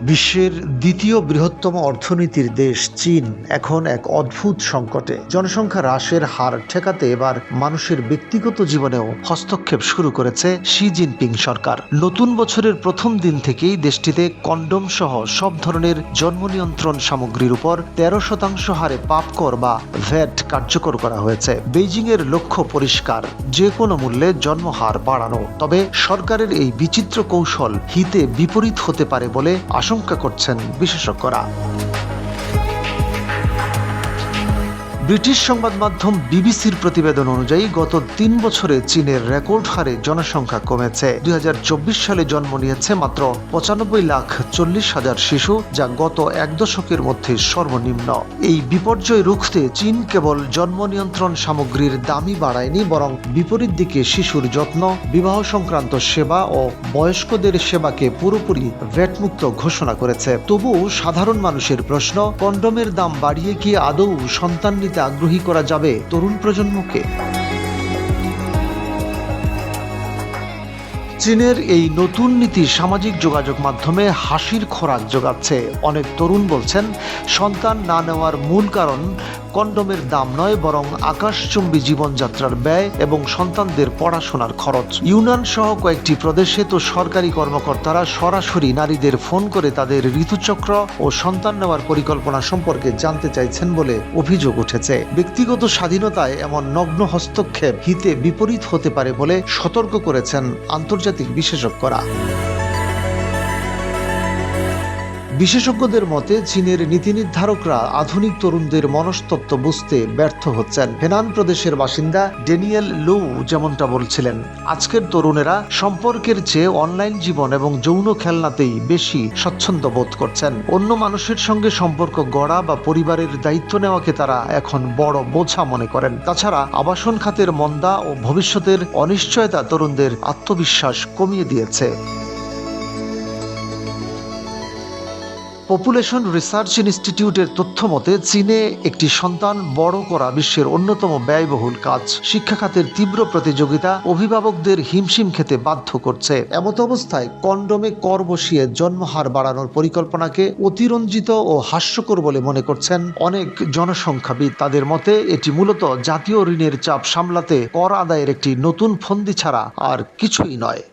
বিশ্বের দ্বিতীয় বৃহত্তম অর্থনীতির দেশ চীন এখন এক অদ্ভুত সংকটে। জনসংখ্যা হ্রাসের হার ঠেকাতে এবার মানুষের ব্যক্তিগত জীবনেও হস্তক্ষেপ শুরু করেছে শি জিনপিং সরকার। নতুন বছরের প্রথম দিন থেকেই দেশটিতে কন্ডোম সহ সব ধরনের জন্ম নিয়ন্ত্রণ সামগ্রীর উপর 13% হারে পাপকর বা ভ্যাট কার্যকর করা হয়েছে। বেইজিংয়ের লক্ষ্য পরিষ্কার, যে কোনো মূল্যে জন্মহার বাড়ানো। তবে সরকারের এই বিচিত্র কৌশল হিতে বিপরীত হতে পারে বলে আশঙ্কা করছেন বিশেষজ্ঞরা। ব্রিটিশ সংবাদ মাধ্যম বিবিসির প্রতিবেদন অনুযায়ী গত 3 বছরে চীনের রেকর্ড হারে জনসংখ্যা কমেছে। 2024 সালে জন্ম নিয়েছে মাত্র 95,40,000 শিশু, যা গত এক দশকের মধ্যে সর্বনিম্ন। এই বিপর্যয় রুখতে চীন কেবল জন্ম নিয়ন্ত্রণ সামগ্রীর দামই বাড়ায়নি, বরং বিপরীত দিকে শিশুর যত্ন, বিবাহ সংক্রান্ত সেবা ও বয়স্কদের সেবাকে পুরোপুরি ভ্যাটমুক্ত ঘোষণা করেছে। তবুও সাধারণ মানুষের প্রশ্ন, কন্ডোমের দাম বাড়িয়ে কি আদৌ সন্তান নিতে আগ্রহী করা যাবে তরুণ প্রজন্মকে? চীনের এই নতুন নীতি সামাজিক যোগাযোগ মাধ্যমে হাসির খোরাক জোগাচ্ছে। অনেক তরুণ বলছেন, সন্তান না নেওয়ার মূল কারণ কন্ডোমের দাম নয়, বরং আকাশচুম্বী জীবনযাত্রার ব্যয় এবং সন্তানদের পড়াশোনার খরচ। ইউনান সহ কয়েকটি প্রদেশে তো সরকারি কর্মকর্তারা সরাসরি নারীদের ফোন করে তাদের ঋতুচক্র ও সন্তান নেওয়ার পরিকল্পনা সম্পর্কে জানতে চাইছেন বলে অভিযোগ উঠেছে। ব্যক্তিগত স্বাধীনতায় এমন নগ্ন হস্তক্ষেপ হিতে বিপরীত হতে পারে বলে সতর্ক করেছেন আন্তর্জাতিক বিশেষজ্ঞরা। বিশেষজ্ঞদের মতে, চীনের নীতি নির্ধারকরা আধুনিক তরুণদের মনস্তত্ত্ব বুঝতে ব্যর্থ হচ্ছেন। হেনান প্রদেশের বাসিন্দা ড্যানিয়েল লু যেমনটা বলছিলেন, আজকের তরুণেরা সম্পর্কের চেয়ে অনলাইন জীবন এবং যৌন খেলনাতেই বেশি স্বচ্ছন্দ বোধ করছেন। অন্য মানুষের সঙ্গে সম্পর্ক গড়া বা পরিবারের দায়িত্ব নেওয়াকে তারা এখন বড় বোঝা মনে করেন। তাছাড়া আবাসন খাতের মন্দা ও ভবিষ্যতের অনিশ্চয়তা তরুণদের আত্মবিশ্বাস কমিয়ে দিয়েছে। পপুলেশন রিসার্চ ইনস্টিটিউটের তথ্য মতে, চীনে একটি সন্তান বড় করা বিশ্বের অন্যতম ব্যয়বহুল কাজ। শিক্ষা খাতের তীব্র প্রতিযোগিতা অভিভাবকদের হিমশিম খেতে বাধ্য করছে। এমত অবস্থায় কন্ডোমে কর বসিয়ে জন্মহার বাড়ানোর পরিকল্পনাকে অতিরঞ্জিত ও হাস্যকর বলে মনে করছেন অনেক জনসংখ্যাবিদ। তাদের মতে, এটি মূলত জাতীয় ঋণের চাপ সামলাতে কর আদায়ের একটি নতুন ফন্দি ছাড়া আর কিছুই নয়।